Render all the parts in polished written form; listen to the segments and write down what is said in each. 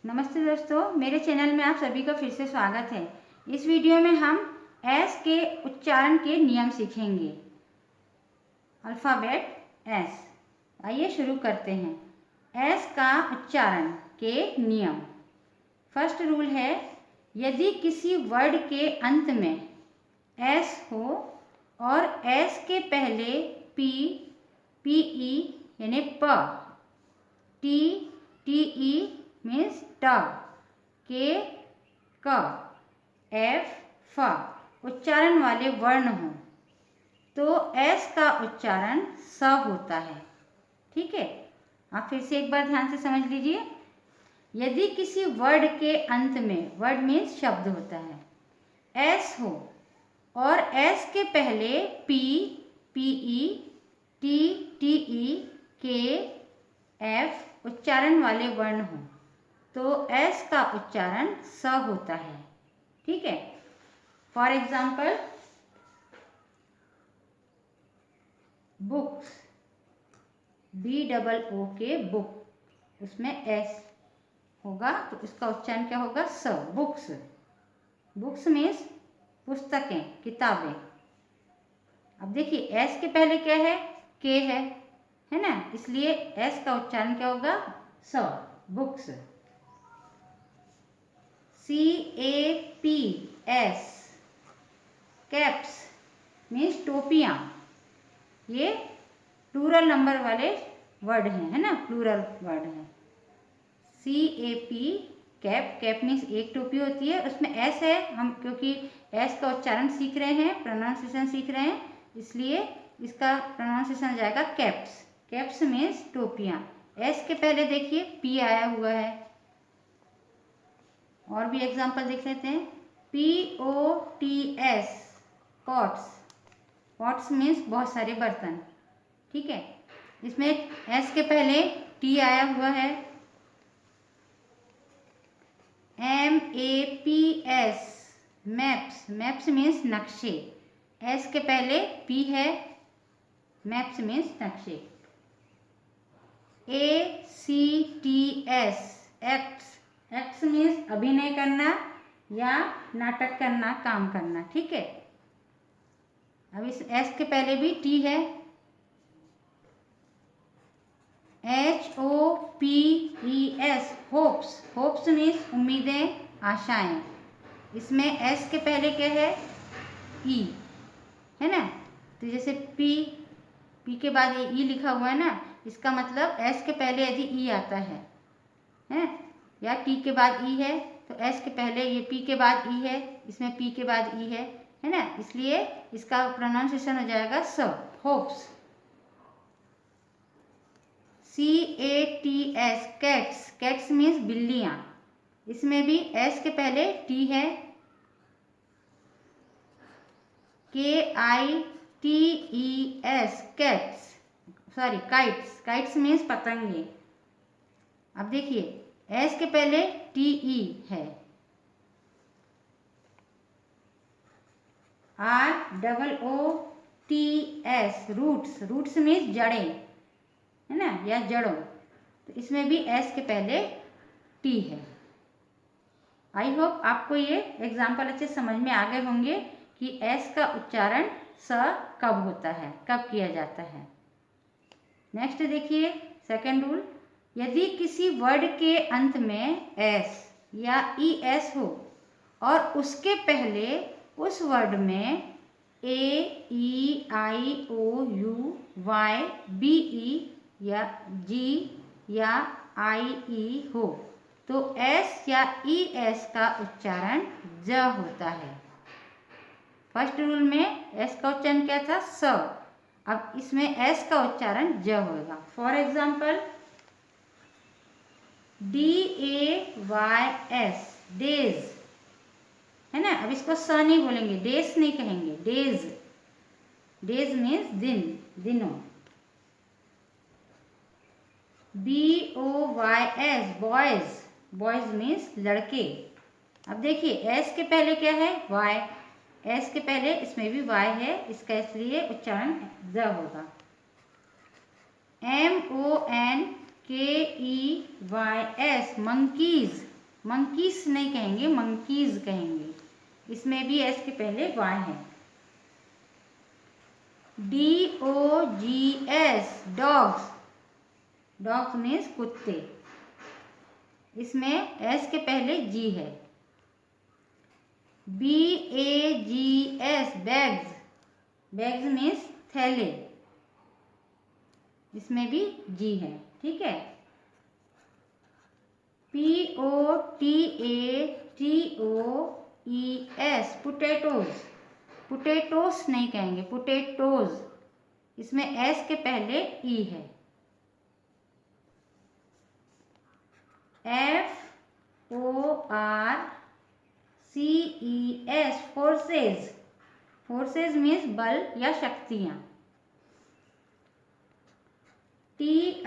नमस्ते दोस्तों, मेरे चैनल में आप सभी का फिर से स्वागत है। इस वीडियो में हम एस के उच्चारण के नियम सीखेंगे। Alphabet S. आइए शुरू करते हैं। एस का उच्चारण के नियम। फर्स्ट रूल है, यदि किसी वर्ड के अंत में एस हो और एस के पहले पी, पीई यानी प, टी, टीई मीन्स ट, के, क, एफ, फ उच्चारण वाले वर्ण हो तो एस का उच्चारण स होता है। ठीक है, आप फिर से एक बार ध्यान से समझ लीजिए। यदि किसी वर्ड के अंत में, वर्ड मीन्स शब्द होता है, एस हो और एस के पहले पी, पीई, टी, टीई, के, एफ उच्चारण वाले वर्ण हो तो एस का उच्चारण स होता है। ठीक है, फॉर एग्जाम्पल बुक्स, BOO के बुक, उसमें एस होगा तो इसका उच्चारण क्या होगा? स। बुक्स, बुक्स मीन्स पुस्तकें, किताबें। अब देखिए एस के पहले क्या है? के है ना, इसलिए एस का उच्चारण क्या होगा? स, बुक्स। CAPS, कैप्स मीन्स टोपियाँ। ये प्लूरल नंबर वाले वर्ड हैं, है ना, प्लूरल वर्ड हैं। CAP, कैप, कैप मीन्स एक टोपी होती है, उसमें एस है। हम क्योंकि एस का उच्चारण सीख रहे हैं, प्रोनाउंसिएशन सीख रहे हैं, इसलिए इसका प्रोनाउंसिएशन हो जाएगा कैप्स। कैप्स मीन्स टोपियाँ। एस के पहले देखिए पी आया हुआ है। और भी एग्जाम्पल देख लेते हैं। POTS, pots. पॉट्स मीन्स बहुत सारे बर्तन। ठीक है, इसमें एस के पहले टी आया हुआ है। MAPS, maps. मैप्स मीन्स नक्शे। एस के पहले पी है, मैप्स मीन्स नक्शे। ACTS, acts. एक्ट्स मीन्स अभिनय करना या नाटक करना, काम करना। ठीक है, अब इस एस के पहले भी टी है। HOPES, hopes. होप्स मीन्स उम्मीदें, आशाएं। इसमें एस के पहले क्या है? ई है ना, तो जैसे पी के बाद ये ई लिखा हुआ है ना, इसका मतलब एस के पहले यदि ई आता है या टी के बाद ई है तो एस के पहले ये पी के बाद ई है, इसमें पी के बाद ई है ना, इसलिए इसका प्रोनाउंसिएशन हो जाएगा स, hopes. CATS, cats. Cats means बिल्लियाँ, इसमें भी एस के पहले टी है। KITES, cats, sorry kites. Kites means पतंगे। अब देखिए एस के पहले TE है। ROOTS, roots. रूट्स मीन्स जड़ें, है ना, या जड़ों, तो इसमें भी एस के पहले टी है। आई होप आपको ये एग्जाम्पल अच्छे समझ में आ गए होंगे कि एस का उच्चारण स कब होता है, कब किया जाता है। नेक्स्ट देखिए सेकेंड रूल, यदि किसी वर्ड के अंत में एस या ES हो और उसके पहले उस वर्ड में AEIOUYBE या G या IE हो तो S या ES का उच्चारण ज होता है। फर्स्ट रूल में S का उच्चारण क्या था? स। अब इसमें S का उच्चारण ज होगा। फॉर एग्जाम्पल DAYS, डेज, है ना। अब इसको स नहीं बोलेंगे, डेज नहीं कहेंगे, डेज। डेज मीन्स दिन, दिनों। BOYS, boys. बॉयज मीन्स लड़के। अब देखिए एस के पहले क्या है? वाई। एस के पहले इसमें भी वाई है, इसका इसलिए उच्चारण ज होगा। MONKEYS, monkeys. मंकीस नहीं कहेंगे, मंकीज कहेंगे। इसमें भी एस के पहले वाई है। DOGS डॉग्स, डॉग्स मीन्स कुत्ते, इसमें एस के पहले जी है। BAGS बैग्स, बैग्स मीन्स थैले, इसमें भी जी है। ठीक है। POTATOES पोटैटोज, पोटैटोस नहीं कहेंगे, पोटैटोज, इसमें एस के पहले ई है। FORCES फोर्सेज, फोर्सेज मीन्स बल या शक्तियाँ। TRIBES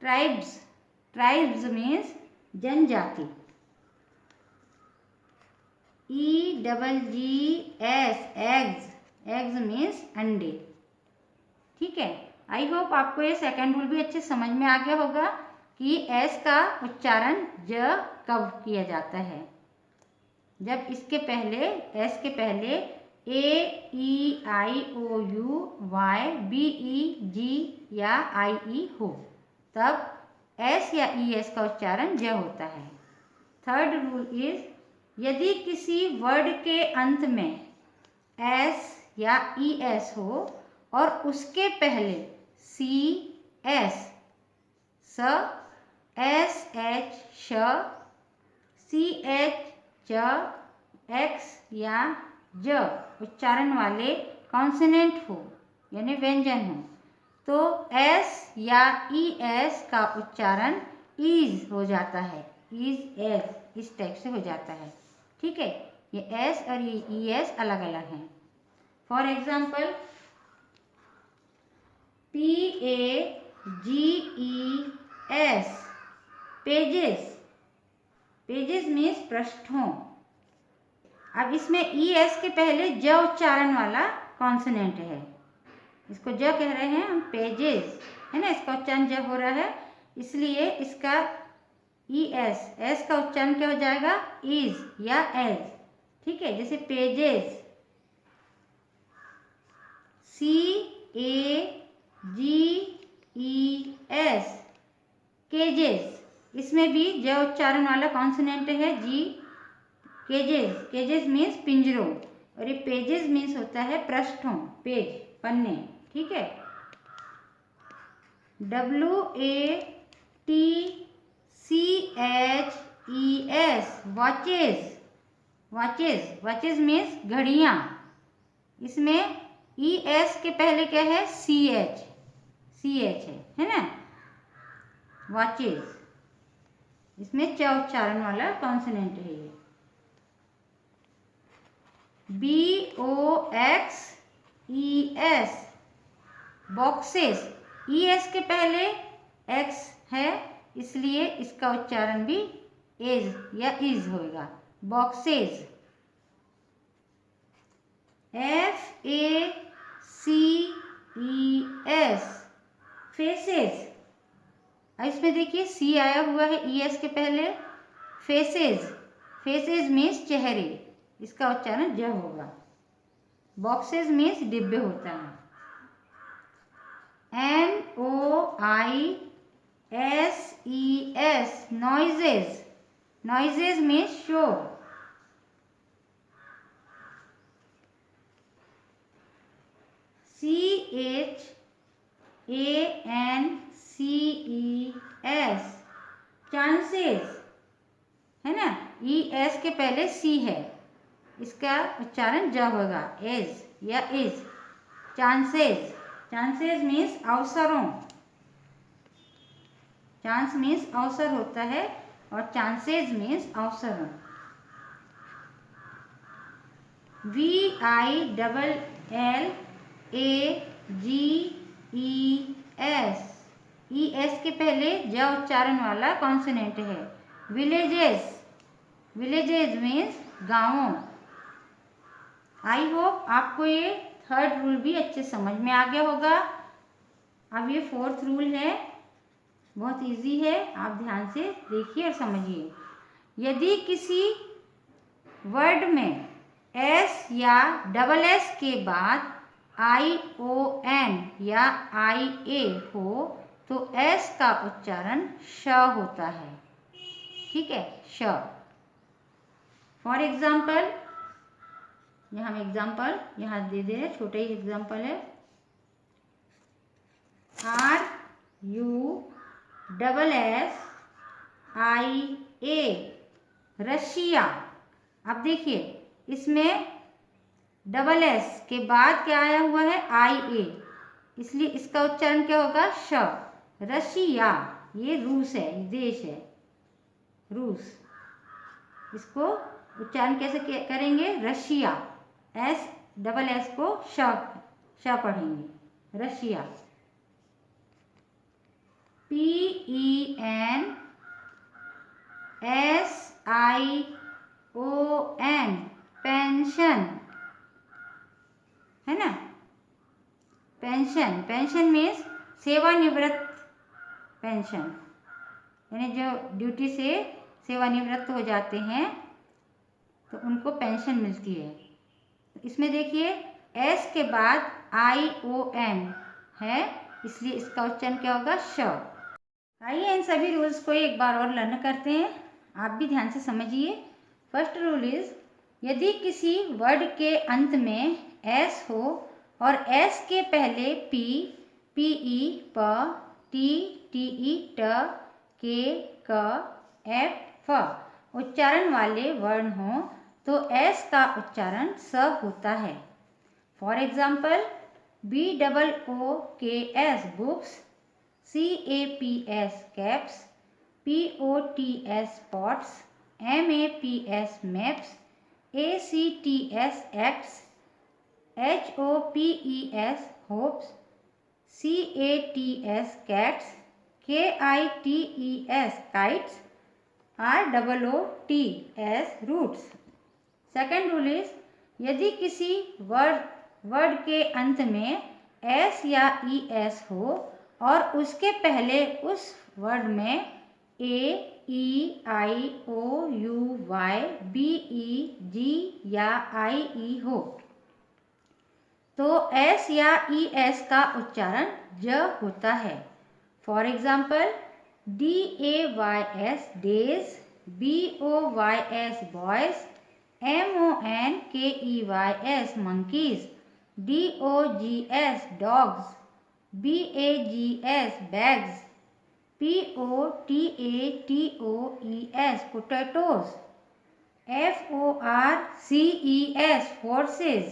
ट्राइब्स, ट्राइब्स मीन्स जनजाति। EGGS एग्स, एग्स मीन्स अंडे। ठीक है। आई होप आपको ये सेकंड रूल भी अच्छे समझ में आ गया होगा कि एस का उच्चारण ज कब किया जाता है, जब इसके पहले, एस के पहले AEIOUYBEG या IE हो, तब एस या ES का उच्चारण ज होता है। थर्ड रूल इज, यदि किसी वर्ड के अंत में एस या ES हो और उसके पहले CS, स, SH, श, CH, च, X या ज उच्चारण वाले कॉन्सोनेंट हो यानी व्यंजन हो, तो एस या ES का उच्चारण ईज हो जाता है। ईज, एस, इस टाइप से हो जाता है। ठीक है। ये एस और ES अलग अलग हैं। For example PAGES pages, pages means पृष्ठों। अब इसमें ES के पहले ज उच्चारण वाला कॉन्सोनेंट है, इसको ज कह रहे हैं हम, पेजेस है ना, इसका उच्चारण ज हो रहा है, इसलिए इसका ES, एस का उच्चारण क्या हो जाएगा, इज या एज। ठीक है। जैसे पेजेस, CAGES केजेस, इसमें भी ज उच्चारण वाला कॉन्सोनेंट है जी। केजेस, केजेस मीन्स पिंजरों, और ये पेजेस मीन्स होता है पृष्ठों, पेज, पन्ने। ठीक है। WATCHES watches, watches, watches means घड़ियाँ, इसमें ES के पहले क्या है, CH, CH है ना, वॉचेस, इसमें च उच्चारण वाला कॉन्सोनेंट है ये। BOXES बॉक्सेस, ES के पहले X है, इसलिए इसका उच्चारण भी एज या इज होगा, बॉक्सेस। FACES फेसेस, इसमें देखिए C आया हुआ है ES के पहले, फेसेस, फेसेस मीन्स चेहरे, इसका उच्चारण ज होगा। बॉक्सेस मीन्स डिब्बे होता है। NOISES नॉइजेस, नॉइजेस मीन्स शोर। CHANCES चांसेस है ना, ES के पहले C है, इसका उच्चारण ज होगा, एज या इज। चांसेस, चांसेस मीन्स अवसरों, चांस मीन्स अवसर होता है और चांसेस मीन्स अवसरों। VILLAGES ES के पहले ज उच्चारण वाला कॉन्सोनेंट है। विलेजेस, विलेजेस मीन्स गांवों। आई होप आपको ये थर्ड रूल भी अच्छे समझ में आ गया होगा। अब ये फोर्थ रूल है, बहुत इजी है, आप ध्यान से देखिए और समझिए। यदि किसी वर्ड में एस या डबल एस के बाद ION या IA हो तो एस का उच्चारण श होता है। ठीक है, श। फॉर एग्जाम्पल, यहाँ एग्जाम्पल यहाँ दे दे, छोटा ही एग्जाम्पल है। RUSSIA, Russia. अब देखिए इसमें डबल एस के बाद क्या आया हुआ है, IA, इसलिए इसका उच्चारण क्या होगा, श। रशिया, ये रूस है, देश है रूस। इसको उच्चारण कैसे करेंगे, रशिया। एस डबल एस को श पढ़ेंगे, रशिया। PENSION, पेंशन, है ना। पेंशन, पेंशन मीन्स सेवानिवृत्त पेंशन, यानी जो ड्यूटी से सेवानिवृत्त हो जाते हैं तो उनको पेंशन मिलती है। इसमें देखिए एस के बाद ION है, इसलिए इसका उच्चारण क्या होगा, श। आइए इन सभी रूल्स को एक बार और लर्न करते हैं, आप भी ध्यान से समझिए। फर्स्ट रूल इज, यदि किसी वर्ड के अंत में एस हो और एस के पहले P, PE, प, T, TE, ट, के, क, F, फ उच्चारण वाले वर्ण हो तो एस का उच्चारण स होता है। For example, BOOKS books, CAPS caps, POTS pots, MAPS maps, ACTS acts, HOPES hopes, CATS cats, KITES kites, ROOTS roots. Second rule is, यदि किसी वर्ड के अंत में एस या ES हो और उसके पहले उस वर्ड में AEIOUYBEG या IE हो तो एस या ES का उच्चारण ज होता है। For example, DAYS days, BOYS boys, MONKEYS monkeys, DOGS dogs, BAGS bags, POTATOES potatoes, FORCES forces,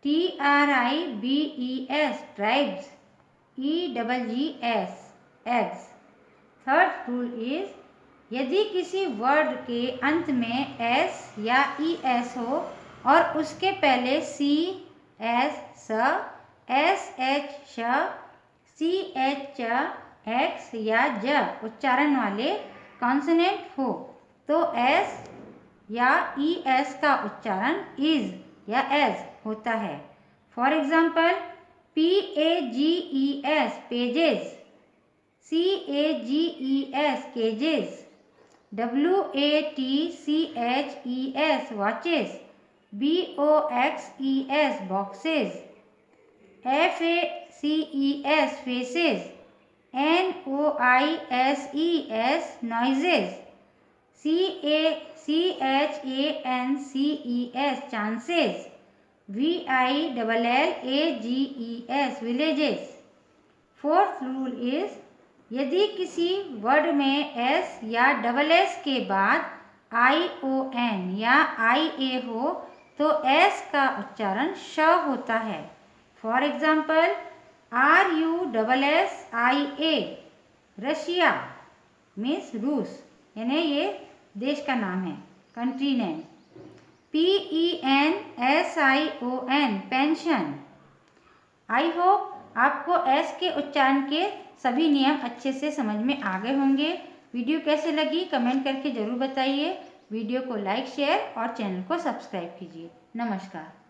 TRIBES tribes, EGGS eggs। Third rule is, यदि किसी वर्ड के अंत में एस या ES हो और उसके पहले CS स, SH श, CH X या ज उच्चारण वाले कॉन्सोनेंट हो तो एस या ES का उच्चारण इज या एज होता है। For example, PAGES pages, CAGES cages, WATCHES watches, BOXES boxes, FACES faces, NOISES noises, CHANCES chances, VILLAGES villages। Fourth rule is, यदि किसी वर्ड में एस या डबल एस के बाद ION या IA हो तो एस का उच्चारण श होता है। For example, RUSSIA Russia means रूस, यानी ये देश का नाम है, country name. PENSION pension. I hope आपको एस के उच्चारण के सभी नियम अच्छे से समझ में आ गए होंगे। वीडियो कैसे लगी कमेंट करके ज़रूर बताइए। वीडियो को लाइक, शेयर और चैनल को सब्सक्राइब कीजिए। नमस्कार।